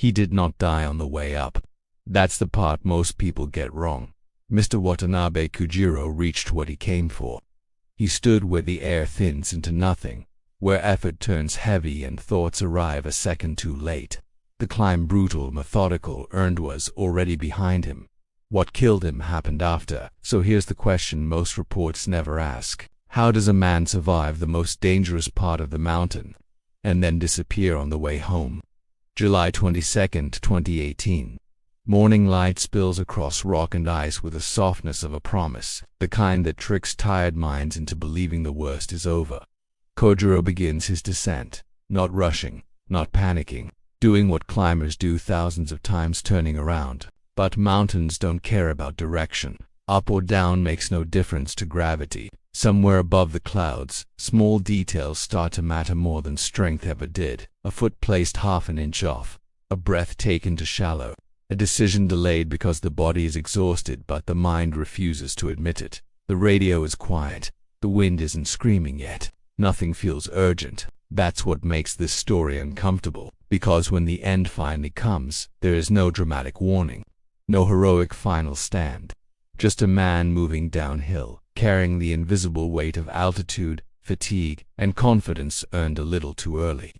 He did not die on the way up. That's the part most people get wrong. Mr. Watanabe Kojiro reached what he came for. He stood where the air thins into nothing, where effort turns heavy and thoughts arrive a second too late. The climb, brutal, methodical, earned, was already behind him. What killed him happened after. So here's the question most reports never ask. How does a man survive the most dangerous part of the mountain and then disappear on the way home? July 22, 2018. Morning light spills across rock and ice with the softness of a promise, the kind that tricks tired minds into believing the worst is over. Kojiro begins his descent, not rushing, not panicking, doing what climbers do thousands of times, turning around. But mountains don't care about direction. Up or down makes no difference to gravity. Somewhere above the clouds, small details start to matter more than strength ever did. A foot placed half an inch off, a breath taken too shallow, a decision delayed because the body is exhausted but the mind refuses to admit it. The radio is quiet. The wind isn't screaming yet. Nothing feels urgent. That's what makes this story uncomfortable, because when the end finally comes, there is no dramatic warning. No heroic final stand. Just a man moving downhill, carrying the invisible weight of altitude, fatigue, and confidence earned a little too early.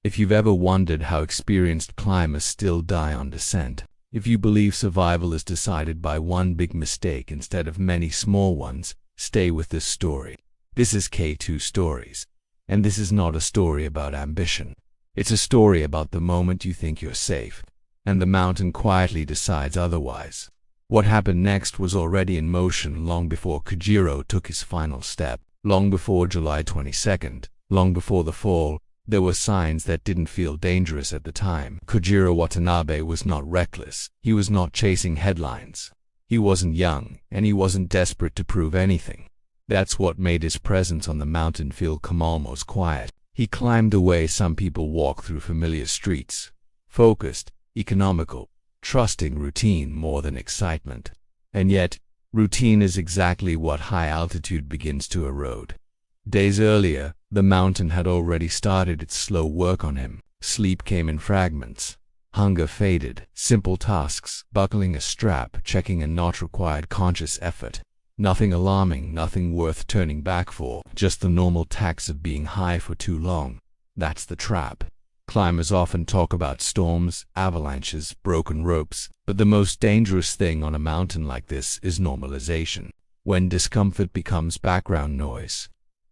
If you've ever wondered how experienced climbers still die on descent, if you believe survival is decided by one big mistake instead of many small ones, stay with this story. This is K2 Stories. And this is not a story about ambition. It's a story about the moment you think you're safe, and the mountain quietly decides otherwise. What happened next was already in motion long before Kojiro took his final step, long before July 22nd, long before the fall. There were signs that didn't feel dangerous at the time. Kojiro Watanabe was not reckless. He was not chasing headlines. He wasn't young, and he wasn't desperate to prove anything. That's what made his presence on the mountain feel calm, almost quiet. He climbed the way some people walk through familiar streets, focused, economical, trusting routine more than excitement. And yet, routine is exactly what high altitude begins to erode. Days earlier, the mountain had already started its slow work on him. Sleep came in fragments. Hunger faded. Simple tasks, buckling a strap, checking a knot, required conscious effort. Nothing alarming, nothing worth turning back for, just the normal tax of being high for too long. That's the trap. Climbers often talk about storms, avalanches, broken ropes, but the most dangerous thing on a mountain like this is normalization. When discomfort becomes background noise.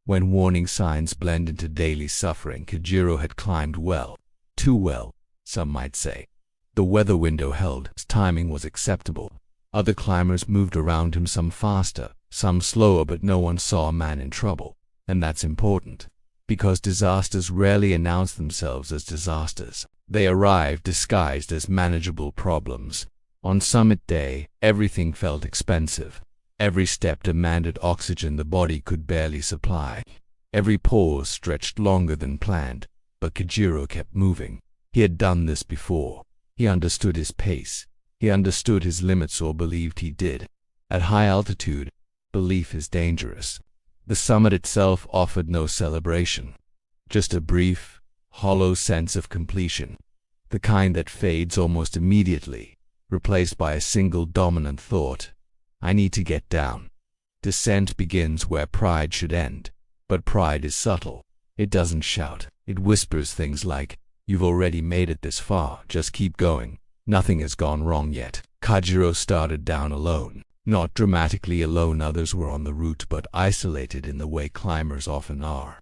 When warning signs blend into daily suffering. Kojiro had climbed well. Too well, some might say. The weather window held. His timing was acceptable. Other climbers moved around him, some faster, some slower, but no one saw a man in trouble. And that's important, because disasters rarely announce themselves as disasters. They arrive disguised as manageable problems. On summit day, everything felt expensive. Every step demanded oxygen the body could barely supply. Every pause stretched longer than planned, but Kojiro kept moving. He had done this before. He understood his pace. He understood his limits, or believed he did. At high altitude, belief is dangerous. The summit itself offered no celebration, just a brief, hollow sense of completion, the kind that fades almost immediately, replaced by a single dominant thought: I need to get down. Descent begins where pride should end, but pride is subtle. It doesn't shout. It whispers things like, "You've already made it this far, just keep going. Nothing has gone wrong yet." Kojiro started down alone. Not dramatically alone, others were on the route, but isolated in the way climbers often are.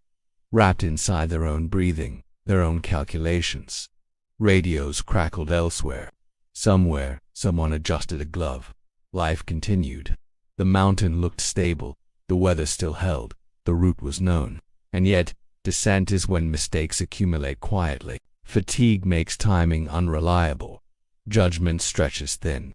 Wrapped inside their own breathing, their own calculations. Radios crackled elsewhere. Somewhere, someone adjusted a glove. Life continued. The mountain looked stable. The weather still held. The route was known. And yet, descent is when mistakes accumulate quietly. Fatigue makes timing unreliable. Judgment stretches thin.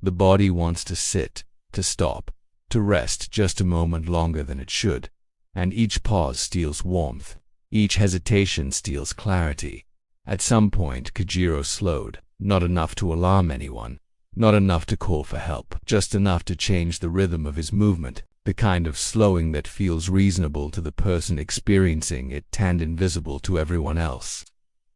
The body wants to sit, to stop, to rest just a moment longer than it should. And each pause steals warmth. Each hesitation steals clarity. At some point, Kojiro slowed. Not enough to alarm anyone. Not enough to call for help. Just enough to change the rhythm of his movement. The kind of slowing that feels reasonable to the person experiencing it and invisible to everyone else.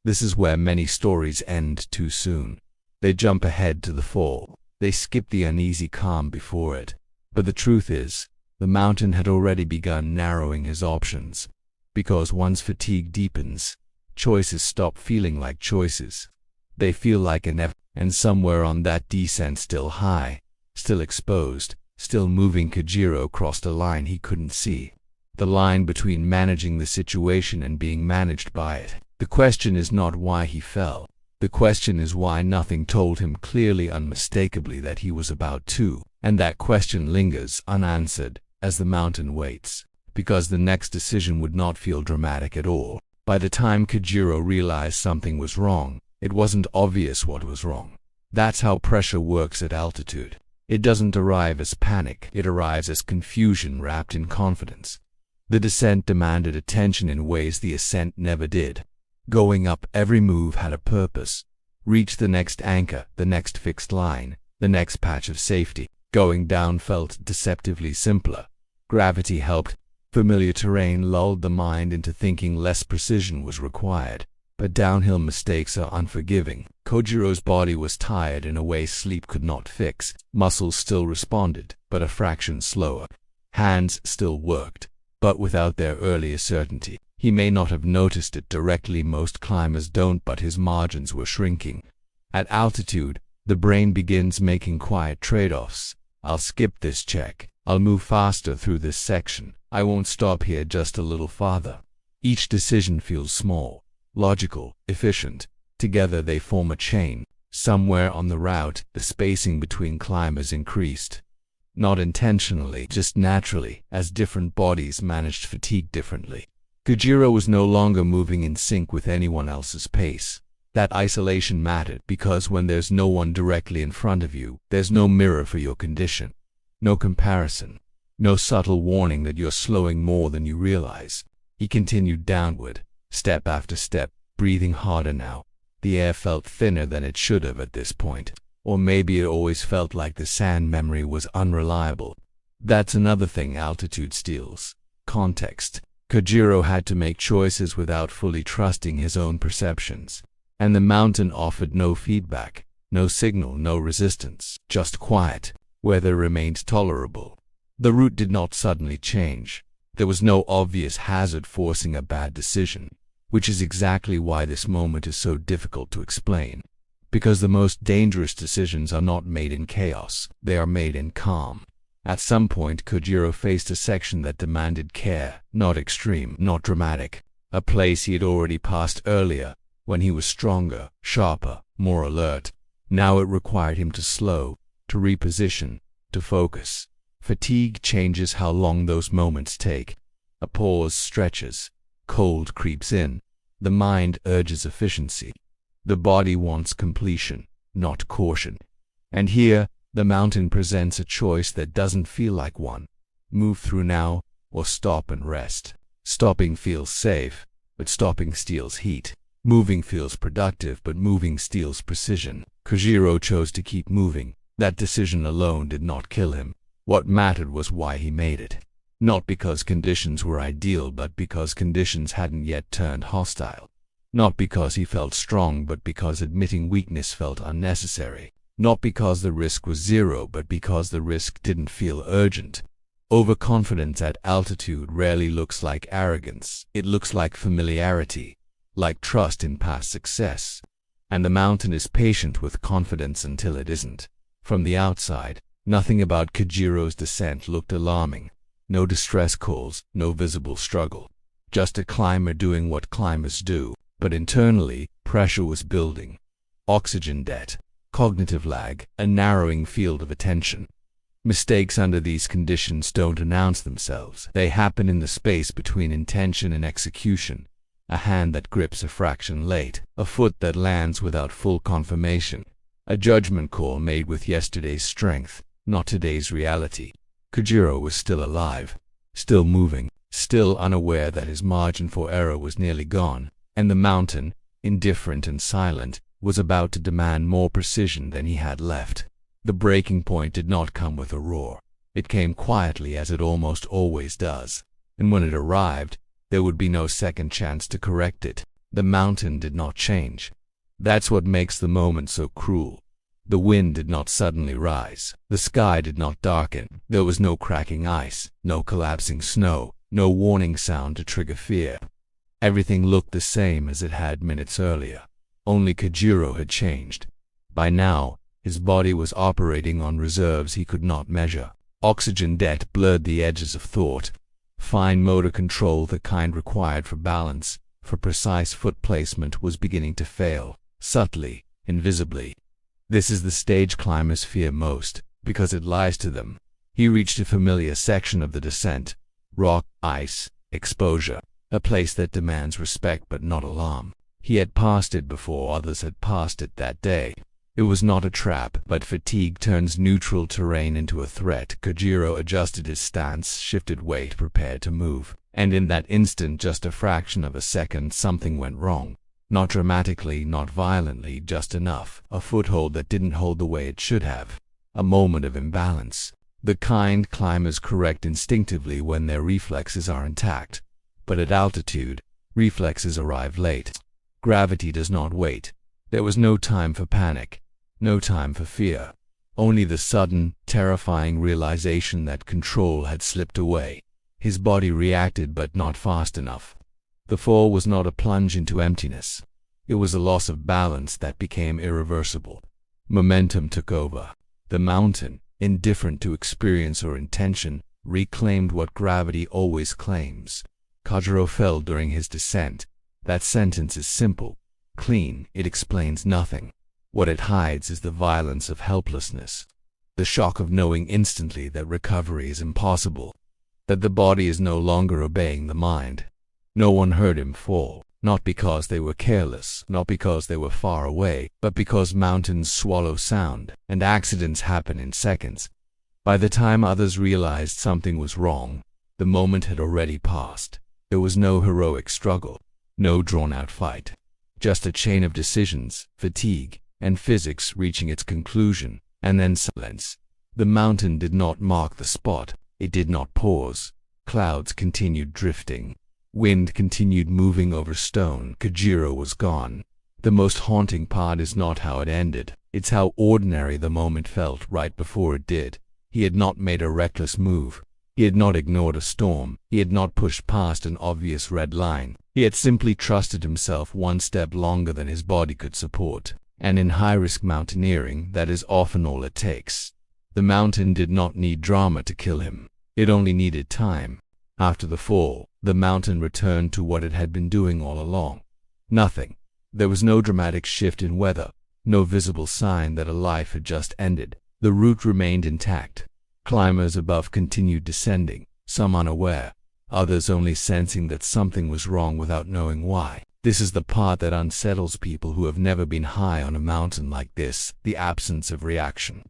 This is where many stories end too soon. They jump ahead to the fall. They skip the uneasy calm before it. But the truth is, the mountain had already begun narrowing his options. Because once fatigue deepens, choices stop feeling like choices. They feel like an effort, and somewhere on that descent, still high, still exposed, still moving, Kojiro crossed a line he couldn't see. The line between managing the situation and being managed by it. The question is not why he fell. The question is why nothing told him clearly, unmistakably, that he was about to. And that question lingers unanswered as the mountain waits, because the next decision would not feel dramatic at all. By the time Kojiro realized something was wrong, it wasn't obvious what was wrong. That's how pressure works at altitude. It doesn't arrive as panic, it arrives as confusion wrapped in confidence. The descent demanded attention in ways the ascent never did. Going up, every move had a purpose. Reach the next anchor, the next fixed line, the next patch of safety. Going down felt deceptively simpler. Gravity helped. Familiar terrain lulled the mind into thinking less precision was required. But downhill mistakes are unforgiving. Kojiro's body was tired in a way sleep could not fix. Muscles still responded, but a fraction slower. Hands still worked, but without their earlier certainty. He may not have noticed it directly, most climbers don't, but his margins were shrinking. At altitude, the brain begins making quiet trade-offs. I'll skip this check. I'll move faster through this section. I won't stop here just a little farther. Each decision feels small, logical, efficient. Together they form a chain. Somewhere on the route, the spacing between climbers increased. Not intentionally, just naturally, as different bodies managed fatigue differently. Kojiro was no longer moving in sync with anyone else's pace. That isolation mattered, because when there's no one directly in front of you, there's no mirror for your condition. No comparison. No subtle warning that you're slowing more than you realize. He continued downward, step after step, breathing harder now. The air felt thinner than it should have at this point. Or maybe it always felt like the sand memory was unreliable. That's another thing altitude steals. Context. Kojiro had to make choices without fully trusting his own perceptions. And the mountain offered no feedback, no signal, no resistance, just quiet. Weather remained tolerable. The route did not suddenly change. There was no obvious hazard forcing a bad decision, which is exactly why this moment is so difficult to explain. Because the most dangerous decisions are not made in chaos, they are made in calm. At some point, Kojiro faced a section that demanded care, not extreme, not dramatic. A place he had already passed earlier, when he was stronger, sharper, more alert. Now it required him to slow, to reposition, to focus. Fatigue changes how long those moments take. A pause stretches. Cold creeps in. The mind urges efficiency. The body wants completion, not caution. And here, the mountain presents a choice that doesn't feel like one. Move through now, or stop and rest. Stopping feels safe, but stopping steals heat. Moving feels productive, but moving steals precision. Kojiro chose to keep moving. That decision alone did not kill him. What mattered was why he made it. Not because conditions were ideal, but because conditions hadn't yet turned hostile. Not because he felt strong, but because admitting weakness felt unnecessary. Not because the risk was zero, but because the risk didn't feel urgent. Overconfidence at altitude rarely looks like arrogance. It looks like familiarity, like trust in past success. And the mountain is patient with confidence until it isn't. From the outside, nothing about Kojiro's descent looked alarming. No distress calls, no visible struggle. Just a climber doing what climbers do. But internally, pressure was building. Oxygen debt, cognitive lag, a narrowing field of attention. Mistakes under these conditions don't announce themselves. They happen in the space between intention and execution. A hand that grips a fraction late, a foot that lands without full confirmation, a judgment call made with yesterday's strength, not today's reality. Kojiro was still alive, still moving, still unaware that his margin for error was nearly gone, and the mountain, indifferent and silent, was about to demand more precision than he had left. The breaking point did not come with a roar. It came quietly, as it almost always does, and when it arrived, there would be no second chance to correct it. The mountain did not change. That's what makes the moment so cruel. The wind did not suddenly rise. The sky did not darken. There was no cracking ice, no collapsing snow, no warning sound to trigger fear. Everything looked the same as it had minutes earlier. Only Kojiro had changed. By now, his body was operating on reserves he could not measure. Oxygen debt blurred the edges of thought. Fine motor control, the kind required for balance, for precise foot placement, was beginning to fail, subtly, invisibly. This is the stage climbers fear most, because it lies to them. He reached a familiar section of the descent. Rock, ice, exposure. A place that demands respect but not alarm. He had passed it before others had passed it that day. It was not a trap, but fatigue turns neutral terrain into a threat. Kojiro adjusted his stance, shifted weight, prepared to move. And in that instant, just a fraction of a second, something went wrong. Not dramatically, not violently, just enough. A foothold that didn't hold the way it should have. A moment of imbalance. The kind climbers correct instinctively when their reflexes are intact. But at altitude, reflexes arrive late. Gravity does not wait. There was no time for panic. No time for fear. Only the sudden, terrifying realization that control had slipped away. His body reacted, but not fast enough. The fall was not a plunge into emptiness. It was a loss of balance that became irreversible. Momentum took over. The mountain, indifferent to experience or intention, reclaimed what gravity always claims. Kojiro fell during his descent. That sentence is simple, clean. It explains nothing. What it hides is the violence of helplessness. The shock of knowing instantly that recovery is impossible. That the body is no longer obeying the mind. No one heard him fall, not because they were careless, not because they were far away, but because mountains swallow sound, and accidents happen in seconds. By the time others realized something was wrong, the moment had already passed. There was no heroic struggle, no drawn-out fight. Just a chain of decisions, fatigue, and physics reaching its conclusion, and then silence. The mountain did not mark the spot. It did not pause. Clouds continued drifting. Wind continued moving over stone. Kojiro was gone. The most haunting part is not how it ended. It's how ordinary the moment felt right before it did. He had not made a reckless move. He had not ignored a storm. He had not pushed past an obvious red line. He had simply trusted himself one step longer than his body could support. And in high-risk mountaineering, that is often all it takes. The mountain did not need drama to kill him. It only needed time. After the fall, the mountain returned to what it had been doing all along. Nothing. There was no dramatic shift in weather, no visible sign that a life had just ended. The route remained intact. Climbers above continued descending, some unaware, others only sensing that something was wrong without knowing why. This is the part that unsettles people who have never been high on a mountain like this, the absence of reaction.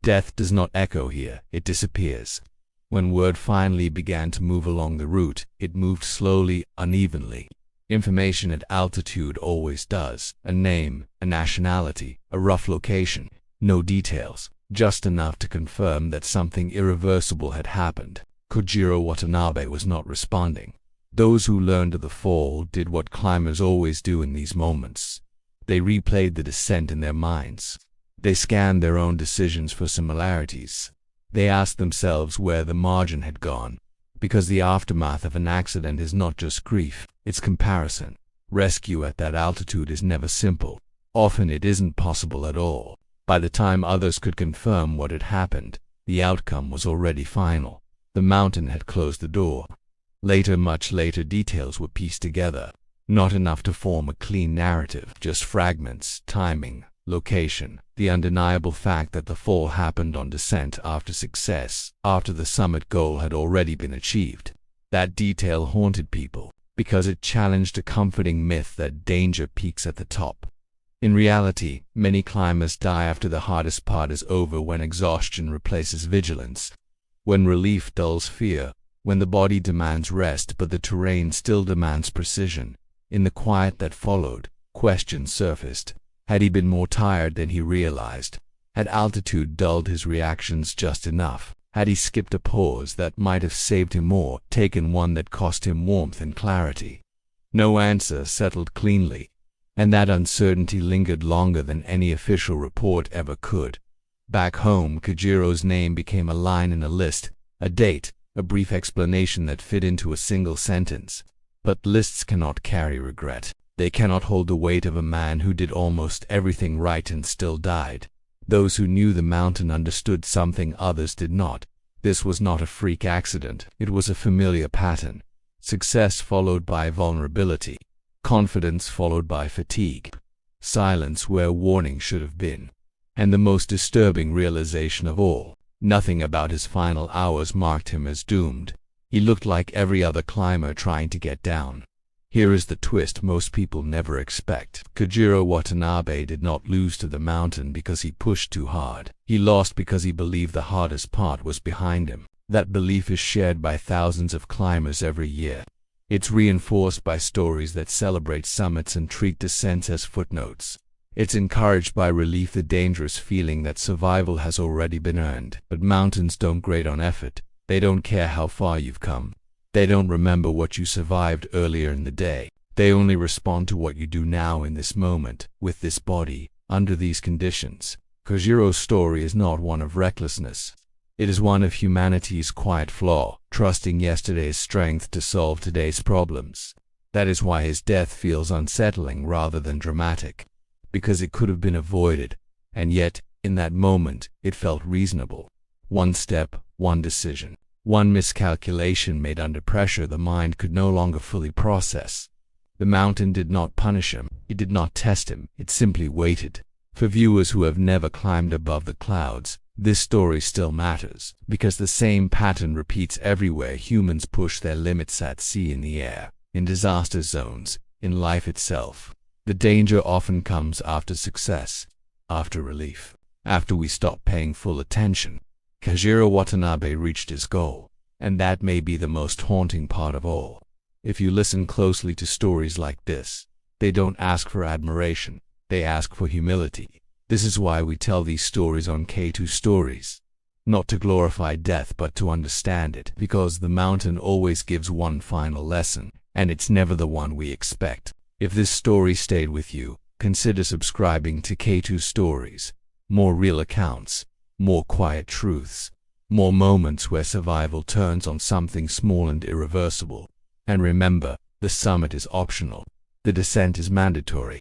Death does not echo here, it disappears. When word finally began to move along the route, it moved slowly, unevenly. Information at altitude always does. A name, a nationality, a rough location. No details, just enough to confirm that something irreversible had happened. Kojiro Watanabe was not responding. Those who learned of the fall did what climbers always do in these moments. They replayed the descent in their minds. They scanned their own decisions for similarities. They asked themselves where the margin had gone. Because the aftermath of an accident is not just grief, it's comparison. Rescue at that altitude is never simple. Often it isn't possible at all. By the time others could confirm what had happened, the outcome was already final. The mountain had closed the door. Later, much later, details were pieced together. Not enough to form a clean narrative, just fragments, timing, location, the undeniable fact that the fall happened on descent after success, after the summit goal had already been achieved. That detail haunted people, because it challenged a comforting myth that danger peaks at the top. In reality, many climbers die after the hardest part is over, when exhaustion replaces vigilance, when relief dulls fear, when the body demands rest but the terrain still demands precision. In the quiet that followed, questions surfaced. Had he been more tired than he realized? Had altitude dulled his reactions just enough? Had he skipped a pause that might have saved him more, taken one that cost him warmth and clarity? No answer settled cleanly, and that uncertainty lingered longer than any official report ever could. Back home, Kojiro's name became a line in a list, a date, a brief explanation that fit into a single sentence. But lists cannot carry regret. They cannot hold the weight of a man who did almost everything right and still died. Those who knew the mountain understood something others did not. This was not a freak accident. It was a familiar pattern. Success followed by vulnerability. Confidence followed by fatigue. Silence where warning should have been. And the most disturbing realization of all, nothing about his final hours marked him as doomed. He looked like every other climber trying to get down. Here is the twist most people never expect. Kojiro Watanabe did not lose to the mountain because he pushed too hard. He lost because he believed the hardest part was behind him. That belief is shared by thousands of climbers every year. It's reinforced by stories that celebrate summits and treat descents as footnotes. It's encouraged by relief, the dangerous feeling that survival has already been earned. But mountains don't grade on effort. They don't care how far you've come. They don't remember what you survived earlier in the day. They only respond to what you do now in this moment, with this body, under these conditions. Kojiro's story is not one of recklessness. It is one of humanity's quiet flaw, trusting yesterday's strength to solve today's problems. That is why his death feels unsettling rather than dramatic. Because it could have been avoided, and yet, in that moment, it felt reasonable. One step, one decision. One miscalculation made under pressure the mind could no longer fully process. The mountain did not punish him. It did not test him. It simply waited. For viewers who have never climbed above the clouds, this story still matters, because the same pattern repeats everywhere humans push their limits at sea, in the air, in disaster zones, in life itself. The danger often comes after success, after relief, after we stop paying full attention. Kojiro Watanabe reached his goal, and that may be the most haunting part of all. If you listen closely to stories like this, they don't ask for admiration, they ask for humility. This is why we tell these stories on K2 Stories. Not to glorify death but to understand it, because the mountain always gives one final lesson, and it's never the one we expect. If this story stayed with you, consider subscribing to K2 Stories. More real accounts. More quiet truths, more moments where survival turns on something small and irreversible. And remember, the summit is optional. The descent is mandatory.